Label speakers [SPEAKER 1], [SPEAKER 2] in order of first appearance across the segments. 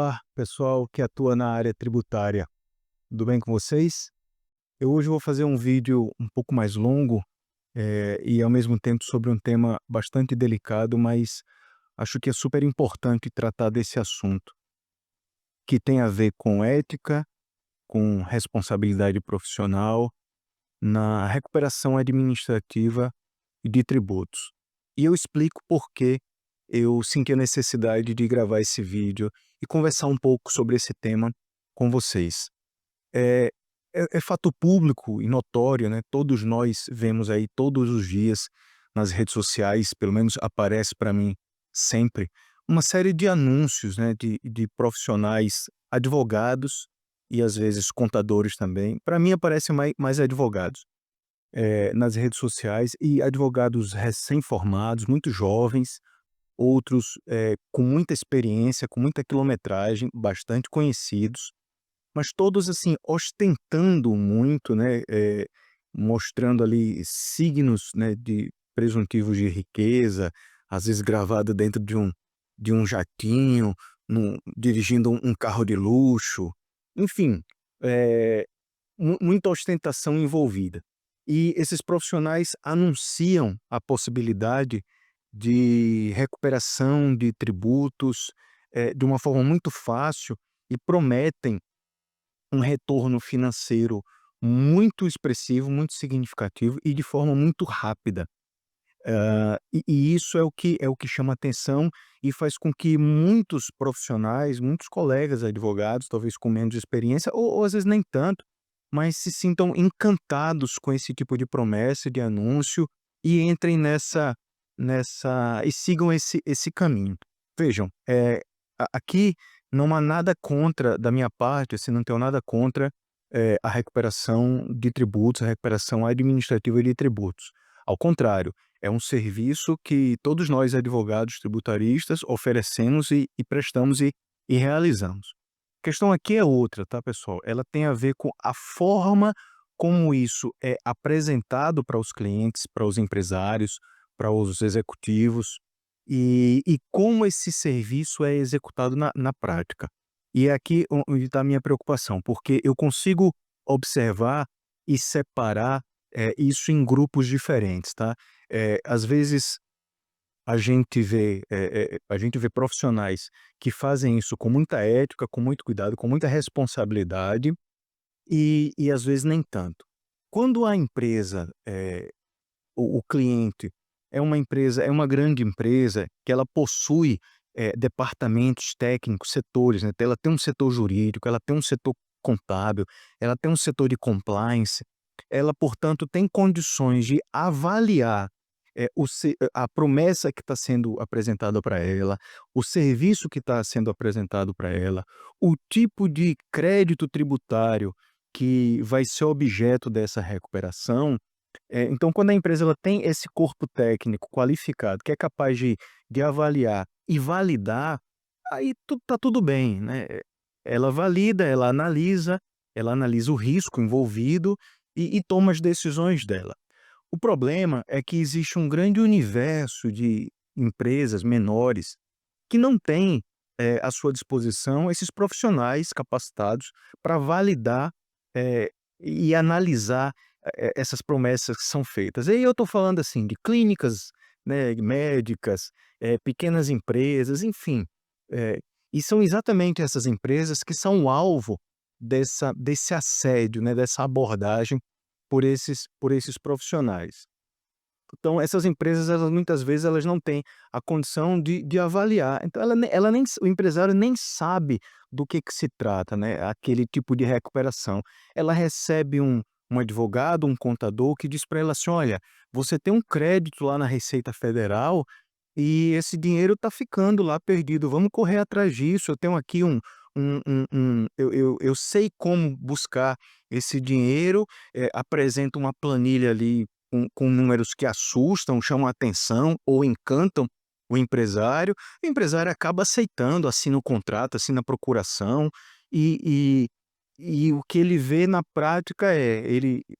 [SPEAKER 1] Olá, pessoal que atua na área tributária. Tudo bem com vocês? Eu hoje vou fazer um vídeo um pouco mais longo, e ao mesmo tempo sobre um tema bastante delicado, mas acho que é super importante tratar desse assunto, que tem a ver com ética, com responsabilidade profissional, na recuperação administrativa de tributos. E eu explico por que eu senti a necessidade de gravar esse vídeo e conversar um pouco sobre esse tema com vocês. É, é fato público e notório, né? Todos nós vemos aí todos os dias nas redes sociais, pelo menos aparece para mim sempre, uma série de anúncios, né, de profissionais, advogados e às vezes contadores também. Para mim aparecem mais advogados nas redes sociais e advogados recém-formados, muito jovens, outros com muita experiência, com muita quilometragem, bastante conhecidos, mas todos assim ostentando muito, né, mostrando ali signos, né, de presuntivos de riqueza, às vezes gravado dentro de um jatinho, dirigindo um carro de luxo, enfim, eh, muita ostentação envolvida. E esses profissionais anunciam a possibilidade de recuperação de tributos, de uma forma muito fácil e prometem um retorno financeiro muito expressivo, muito significativo e de forma muito rápida. E isso é o que chama atenção e faz com que muitos profissionais, muitos colegas advogados, talvez com menos experiência ou às vezes nem tanto, mas se sintam encantados com esse tipo de promessa, de anúncio e entrem nessa e sigam esse caminho. Vejam, aqui não há nada contra da minha parte, assim, não tenho nada contra, a recuperação de tributos, a recuperação administrativa de tributos. Ao contrário, é um serviço que todos nós advogados tributaristas oferecemos e prestamos e realizamos. A questão aqui é outra, tá, pessoal? Ela tem a ver com a forma como isso é apresentado para os clientes, para os empresários, para os executivos, e como esse serviço é executado na prática. E é aqui onde está a minha preocupação, porque eu consigo observar e separar isso em grupos diferentes, tá? Às vezes a gente vê profissionais que fazem isso com muita ética, com muito cuidado, com muita responsabilidade e às vezes nem tanto. Quando a empresa, o cliente é uma empresa, é uma grande empresa que ela possui, departamentos técnicos, setores, né, ela tem um setor jurídico, ela tem um setor contábil, ela tem um setor de compliance, ela, portanto, tem condições de avaliar, a promessa que está sendo apresentada para ela, o serviço que está sendo apresentado para ela, o tipo de crédito tributário que vai ser objeto dessa recuperação. Então quando a empresa ela tem esse corpo técnico qualificado, que é capaz de avaliar e validar, aí tá tudo bem, né. Ela valida, ela analisa o risco envolvido e toma as decisões dela. O problema é que existe um grande universo de empresas menores que não têm, à sua disposição esses profissionais capacitados para validar, e analisar, essas promessas que são feitas. E aí eu estou falando, assim, de clínicas, né, médicas, pequenas empresas, enfim, eh, e são exatamente essas empresas que são o alvo desse assédio, né, dessa abordagem por esses profissionais. Então essas empresas, elas muitas vezes elas não têm a condição de avaliar, então ela nem o empresário nem sabe do que se trata, né, aquele tipo de recuperação. Ela recebe um advogado, um contador que diz para ela assim: "Olha, você tem um crédito lá na Receita Federal e esse dinheiro está ficando lá perdido, vamos correr atrás disso, eu tenho aqui eu sei como buscar esse dinheiro", apresenta uma planilha ali com números que assustam, chamam a atenção ou encantam o empresário acaba aceitando, assina o contrato, assina a procuração, e e o que ele vê na prática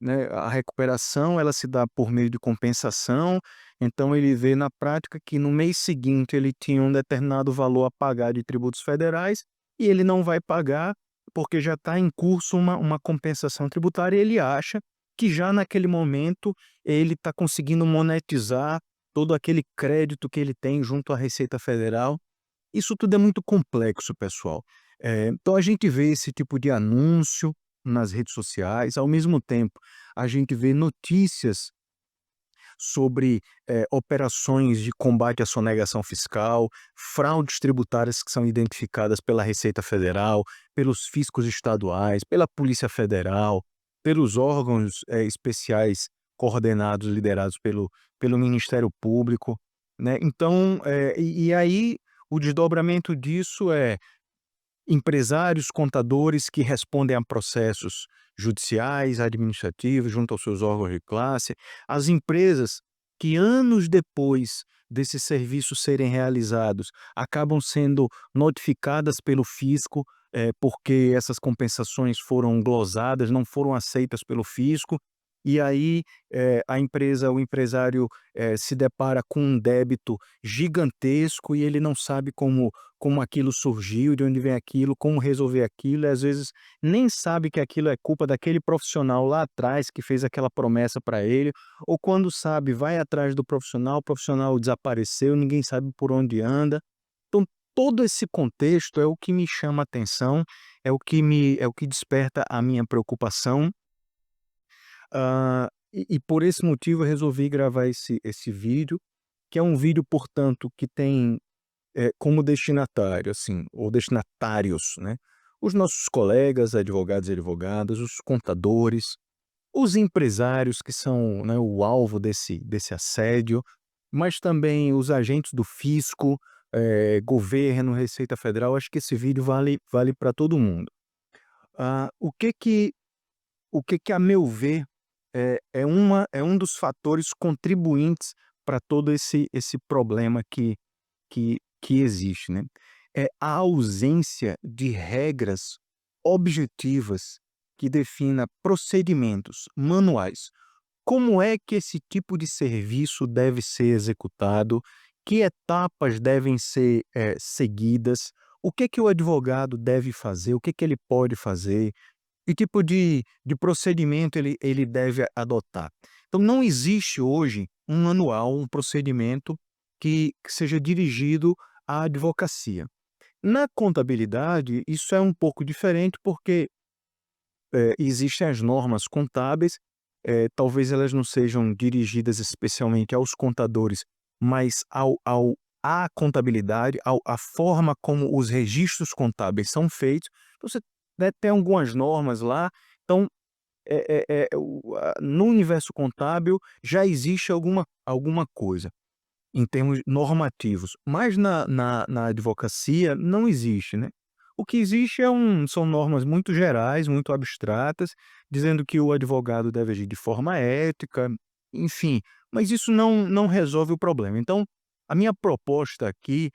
[SPEAKER 1] né, a recuperação ela se dá por meio de compensação, então ele vê na prática que no mês seguinte ele tinha um determinado valor a pagar de tributos federais, e ele não vai pagar, porque já está em curso uma compensação tributária, e ele acha que já naquele momento ele está conseguindo monetizar todo aquele crédito que ele tem junto à Receita Federal. Isso tudo é muito complexo, pessoal. Então a gente vê esse tipo de anúncio nas redes sociais, ao mesmo tempo a gente vê notícias sobre, operações de combate à sonegação fiscal, fraudes tributárias que são identificadas pela Receita Federal, pelos fiscos estaduais, pela Polícia Federal, pelos órgãos, especiais coordenados, liderados pelo Ministério Público, né. Então, e aí o desdobramento disso é empresários, contadores que respondem a processos judiciais, administrativos, junto aos seus órgãos de classe, as empresas que anos depois desses serviços serem realizados, acabam sendo notificadas pelo fisco, porque essas compensações foram glosadas, não foram aceitas pelo fisco, e aí, a empresa, o empresário, se depara com um débito gigantesco e ele não sabe como aquilo surgiu, de onde vem aquilo, como resolver aquilo, e às vezes nem sabe que aquilo é culpa daquele profissional lá atrás que fez aquela promessa para ele, ou quando sabe, vai atrás do profissional, o profissional desapareceu, ninguém sabe por onde anda. Então, todo esse contexto é o que me chama a atenção, é o que desperta a minha preocupação. E por esse motivo eu resolvi gravar esse vídeo, que é um vídeo, portanto, que tem como destinatário, assim, ou destinatários, né, os nossos colegas, advogados e advogadas, os contadores, os empresários que são, né, o alvo desse assédio, mas também os agentes do fisco, governo, Receita Federal. Acho que esse vídeo vale para todo mundo. Ah, o que que a meu ver, é um dos fatores contribuintes para todo esse problema que existe, né. É a ausência de regras objetivas que defina procedimentos manuais. Como é que esse tipo de serviço deve ser executado? Que etapas devem ser, seguidas? O que o advogado deve fazer? O que ele pode fazer? Que tipo de procedimento ele deve adotar? Então não existe hoje um manual, um procedimento que seja dirigido à advocacia. Na contabilidade, isso é um pouco diferente, porque, existem as normas contábeis, talvez elas não sejam dirigidas especialmente aos contadores, mas à contabilidade, à forma como os registros contábeis são feitos. Então você, né, tem algumas normas lá, então, no universo contábil já existe alguma coisa em termos normativos, mas na advocacia não existe, né. O que existe são normas muito gerais, muito abstratas, dizendo que o advogado deve agir de forma ética, enfim, mas isso não resolve o problema. Então, a minha proposta aqui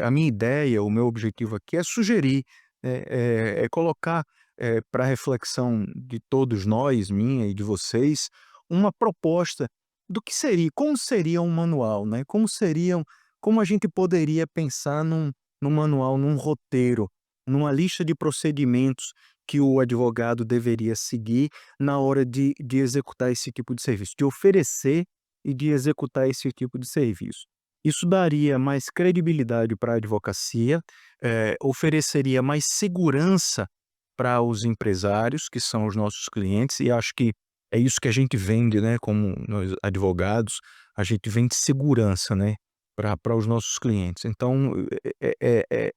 [SPEAKER 1] a minha ideia, o meu objetivo aqui é sugerir, é colocar, pra reflexão de todos nós, minha e de vocês, uma proposta do que seria, como seria um manual, né, como a gente poderia pensar num manual, num roteiro, numa lista de procedimentos que o advogado deveria seguir na hora de executar esse tipo de serviço, de oferecer e de executar esse tipo de serviço. Isso daria mais credibilidade para a advocacia, ofereceria mais segurança para os empresários, que são os nossos clientes, e acho que é isso que a gente vende, né, como nós advogados, a gente vende segurança, né, para os nossos clientes. Então, eu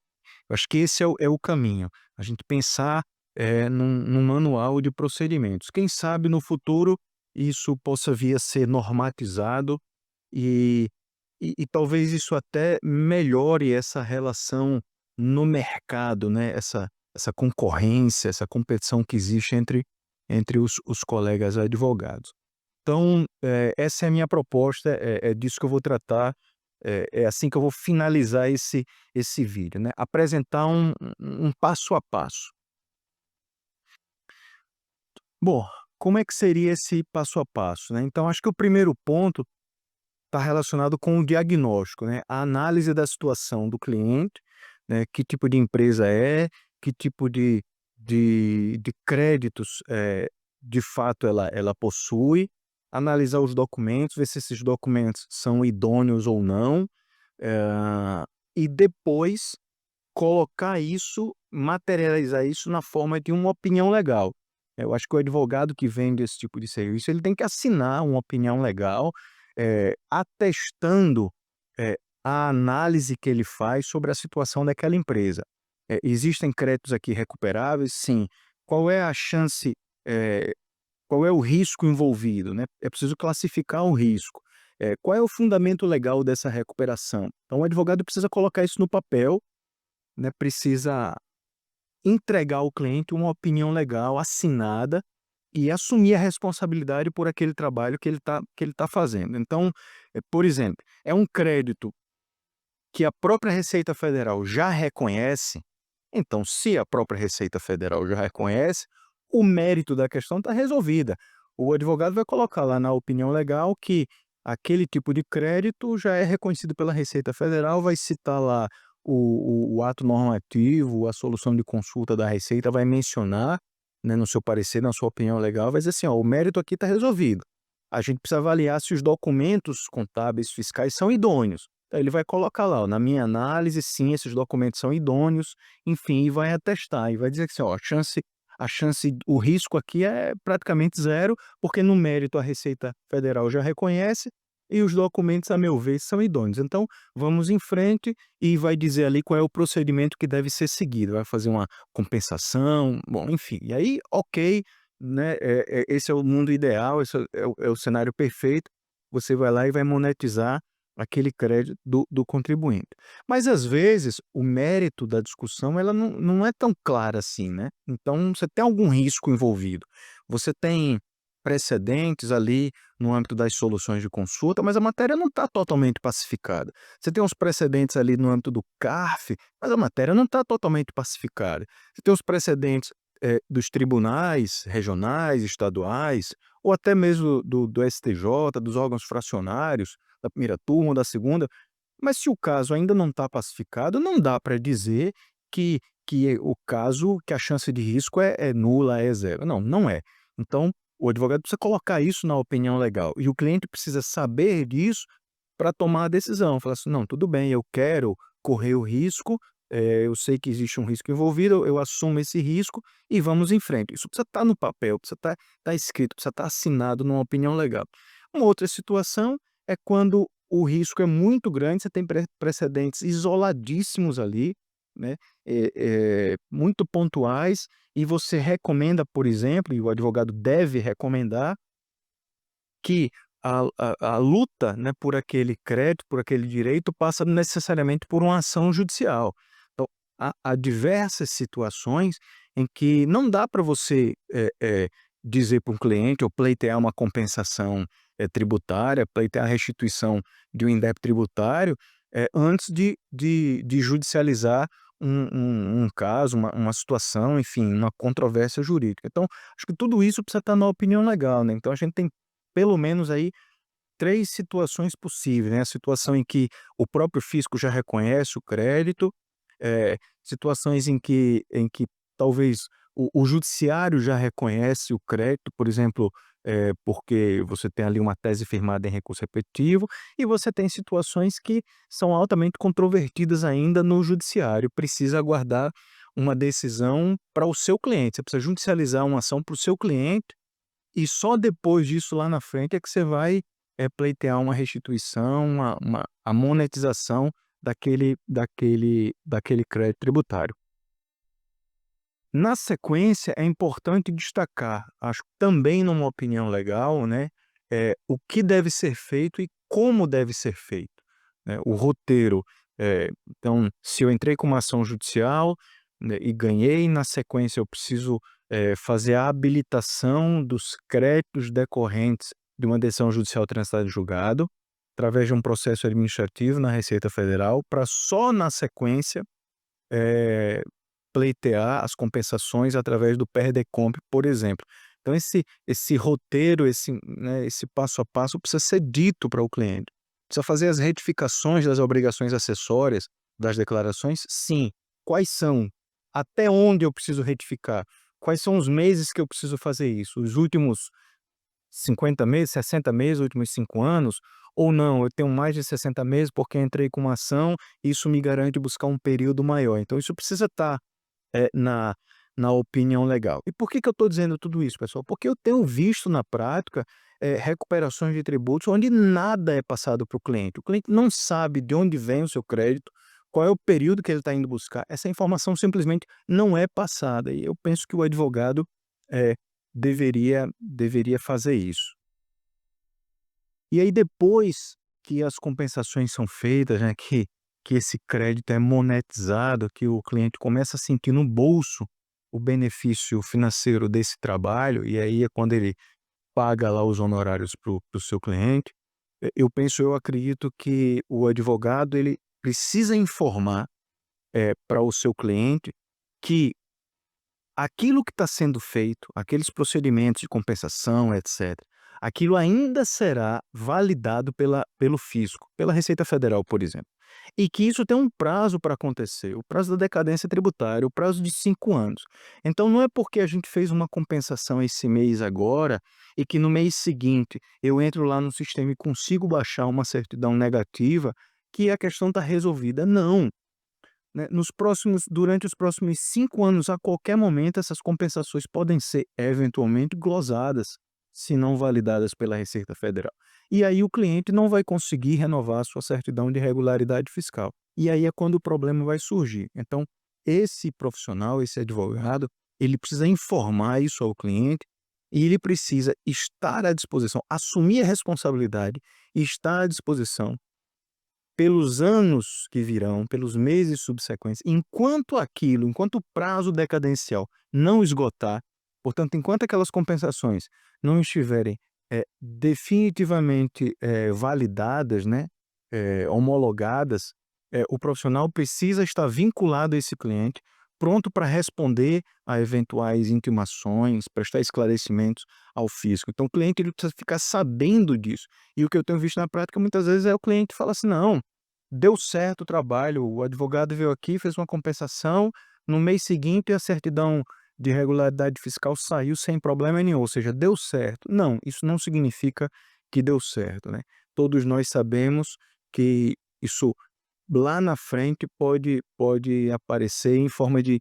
[SPEAKER 1] acho que esse é o caminho, a gente pensar, num manual de procedimentos. Quem sabe no futuro isso possa vir a ser normatizado, e talvez isso até melhore essa relação no mercado, né, essa concorrência, essa competição que existe entre os colegas advogados. Então, essa é a minha proposta, é disso que eu vou tratar, é assim que eu vou finalizar esse vídeo, né, apresentar um passo a passo. Bom, como é que seria esse passo a passo, né? Então acho que o primeiro ponto está relacionado com o diagnóstico, né, a análise da situação do cliente, né, que tipo de empresa é, que tipo de créditos, de fato ela possui, analisar os documentos, ver se esses documentos são idôneos ou não, eh, e depois colocar isso, materializar isso na forma de uma opinião legal. Eu acho que o advogado que vende esse tipo de serviço, ele tem que assinar uma opinião legal, atestando, eh, a análise que ele faz sobre a situação daquela empresa. Existem créditos aqui recuperáveis? Sim. Qual é a chance, eh, qual é o risco envolvido, né? É preciso classificar o risco. Qual é o fundamento legal dessa recuperação? Então o advogado precisa colocar isso no papel, né, precisa entregar ao cliente uma opinião legal assinada e assumir a responsabilidade por aquele trabalho que ele tá fazendo. Então, por exemplo, é um crédito que a própria Receita Federal já reconhece, então se a própria Receita Federal já reconhece, o mérito da questão está resolvida. O advogado vai colocar lá na opinião legal que aquele tipo de crédito já é reconhecido pela Receita Federal, vai citar lá o ato normativo, a solução de consulta da Receita, vai mencionar, né, no seu parecer, na sua opinião legal, vai dizer assim: ó, o mérito aqui está resolvido. A gente precisa avaliar se os documentos contábeis fiscais são idôneos. Então ele vai colocar lá, ó, na minha análise, sim, esses documentos são idôneos, enfim, e vai atestar, e vai dizer assim, ó, a chance, o risco aqui é praticamente zero, porque no mérito a Receita Federal já reconhece e os documentos, a meu ver, são idôneos. Então, vamos em frente e vai dizer ali qual é o procedimento que deve ser seguido. Vai fazer uma compensação, bom, enfim. E aí, ok, né? Esse é o mundo ideal, esse é o cenário perfeito. Você vai lá e vai monetizar aquele crédito do contribuinte. Mas às vezes o mérito da discussão ela não é tão clara assim, né. Então você tem algum risco envolvido. Você tem precedentes ali no âmbito das soluções de consulta, mas a matéria não está totalmente pacificada. Você tem uns precedentes ali no âmbito do CARF, mas a matéria não está totalmente pacificada. Você tem os precedentes, dos tribunais regionais, estaduais, ou até mesmo do STJ, dos órgãos fracionários, da primeira turma ou da segunda, mas se o caso ainda não está pacificado, não dá para dizer que a chance de risco é nula, é zero. Não, não é. Então, o advogado precisa colocar isso na opinião legal e o cliente precisa saber disso para tomar a decisão. Falar assim: "Não, tudo bem, eu quero correr o risco, eu sei que existe um risco envolvido, eu assumo esse risco e vamos em frente". Isso precisa estar no papel, precisa estar escrito, precisa estar assinado numa opinião legal. Uma outra situação é quando o risco é muito grande, você tem precedentes isoladíssimos ali, né, muito pontuais, e você recomenda, por exemplo, e o advogado deve recomendar, que a luta, né, por aquele crédito, por aquele direito, passa necessariamente por uma ação judicial. Então, há diversas situações em que não dá para você, dizer para um cliente ou pleitear uma compensação, tributária, pleitear a restituição de um indébito tributário, antes de judicializar um caso, uma situação, enfim, uma controvérsia jurídica. Então, acho que tudo isso precisa estar na opinião legal, né, então a gente tem pelo menos aí 3 situações possíveis, né, a situação em que o próprio fisco já reconhece o crédito, situações em que talvez o judiciário já reconhece o crédito, por exemplo, porque você tem ali uma tese firmada em recurso repetitivo, e você tem situações que são altamente controvertidas ainda no judiciário, precisa aguardar uma decisão para o seu cliente, você precisa judicializar uma ação para o seu cliente e só depois disso, lá na frente, é que você vai, pleitear uma restituição, a monetização daquele crédito tributário. Na sequência, é importante destacar, acho que também numa opinião legal, né, o que deve ser feito e como deve ser feito, né, o roteiro. Então, se eu entrei com uma ação judicial, né, e ganhei, na sequência eu preciso, fazer a habilitação dos créditos decorrentes de uma decisão judicial transitada em julgado, através de um processo administrativo na Receita Federal, para só na sequência, eh, pleitear as compensações através do PERDECOMP, por exemplo. Então esse roteiro, esse passo a passo precisa ser dito para o cliente. Precisa fazer as retificações das obrigações acessórias, das declarações? Sim. Quais são? Até onde eu preciso retificar? Quais são os meses que eu preciso fazer isso? Os últimos 50 meses, 60 meses, últimos 5 anos? Ou não, eu tenho mais de 60 meses porque entrei com uma ação, isso me garante buscar um período maior. Então isso precisa estar na opinião legal. E por que que eu estou dizendo tudo isso, pessoal? Porque eu tenho visto na prática, recuperações de tributos onde nada é passado para o cliente. O cliente não sabe de onde vem o seu crédito, qual é o período que ele está indo buscar. Essa informação simplesmente não é passada e eu penso que o advogado, deveria fazer isso. E aí depois que as compensações são feitas, né, que esse crédito é monetizado, que o cliente começa a sentir no bolso o benefício financeiro desse trabalho, e aí é quando ele paga lá os honorários para o seu cliente, eu acredito que o advogado ele precisa informar, para o seu cliente que aquilo que está sendo feito, aqueles procedimentos de compensação, etc., aquilo ainda será validado pelo fisco, pela Receita Federal, por exemplo. E que isso tem um prazo para acontecer, o prazo da decadência tributária, o prazo de 5 anos. Então não é porque a gente fez uma compensação esse mês agora, e que no mês seguinte eu entro lá no sistema e consigo baixar uma certidão negativa, que a questão está resolvida. Não, né, durante os próximos 5 anos, a qualquer momento, essas compensações podem ser eventualmente glosadas, se não validadas pela Receita Federal. E aí o cliente não vai conseguir renovar a sua certidão de regularidade fiscal. E aí é quando o problema vai surgir. Então, esse profissional, esse advogado, ele precisa informar isso ao cliente e ele precisa estar à disposição, assumir a responsabilidade e estar à disposição pelos anos que virão, pelos meses subsequentes, enquanto o prazo decadencial não esgotar, portanto, enquanto aquelas compensações não estiverem, definitivamente, validadas, né, homologadas, o profissional precisa estar vinculado a esse cliente, pronto para responder a eventuais intimações, prestar esclarecimentos ao fisco. Então o cliente ele precisa ficar sabendo disso. E o que eu tenho visto na prática muitas vezes é o cliente fala assim: "Não, deu certo o trabalho, o advogado veio aqui, fez uma compensação, no mês seguinte a certidão de regularidade fiscal saiu sem problema nenhum, ou seja, deu certo". Não, isso não significa que deu certo, né. Todos nós sabemos que isso lá na frente pode aparecer em forma de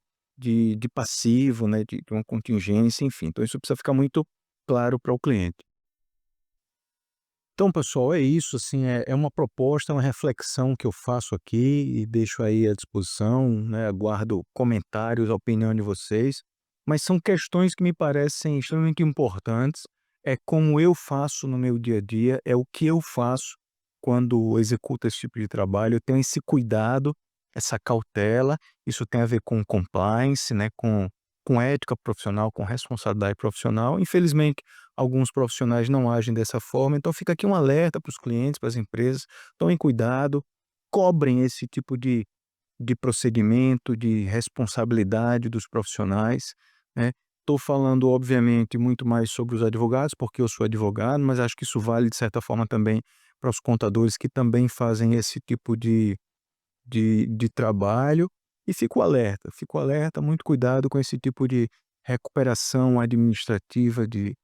[SPEAKER 1] passivo, né, de uma contingência, enfim. Então isso precisa ficar muito claro para o cliente. Então, pessoal, é isso, assim, é uma proposta, é uma reflexão que eu faço aqui e deixo aí à disposição, né, aguardo comentários, a opinião de vocês, mas são questões que me parecem extremamente importantes, é como eu faço no meu dia a dia, é o que eu faço quando executo esse tipo de trabalho, eu tenho esse cuidado, essa cautela, isso tem a ver com compliance, né, com ética profissional, com responsabilidade profissional. Infelizmente, alguns profissionais não agem dessa forma, então fica aqui um alerta para os clientes, para as empresas, tomem cuidado, cobrem esse tipo de procedimento, de responsabilidade dos profissionais, né. Estou falando, obviamente, muito mais sobre os advogados, porque eu sou advogado, mas acho que isso vale, de certa forma, também para os contadores que também fazem esse tipo de trabalho. E fico alerta, muito cuidado com esse tipo de recuperação administrativa de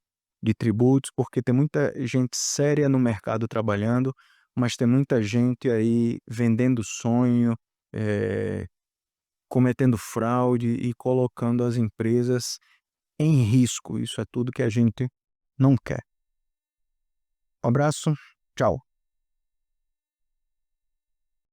[SPEAKER 1] tributos, porque tem muita gente séria no mercado trabalhando, mas tem muita gente aí vendendo sonho, eh, cometendo fraude e colocando as empresas em risco. Isso é tudo que a gente não quer. Um abraço, tchau.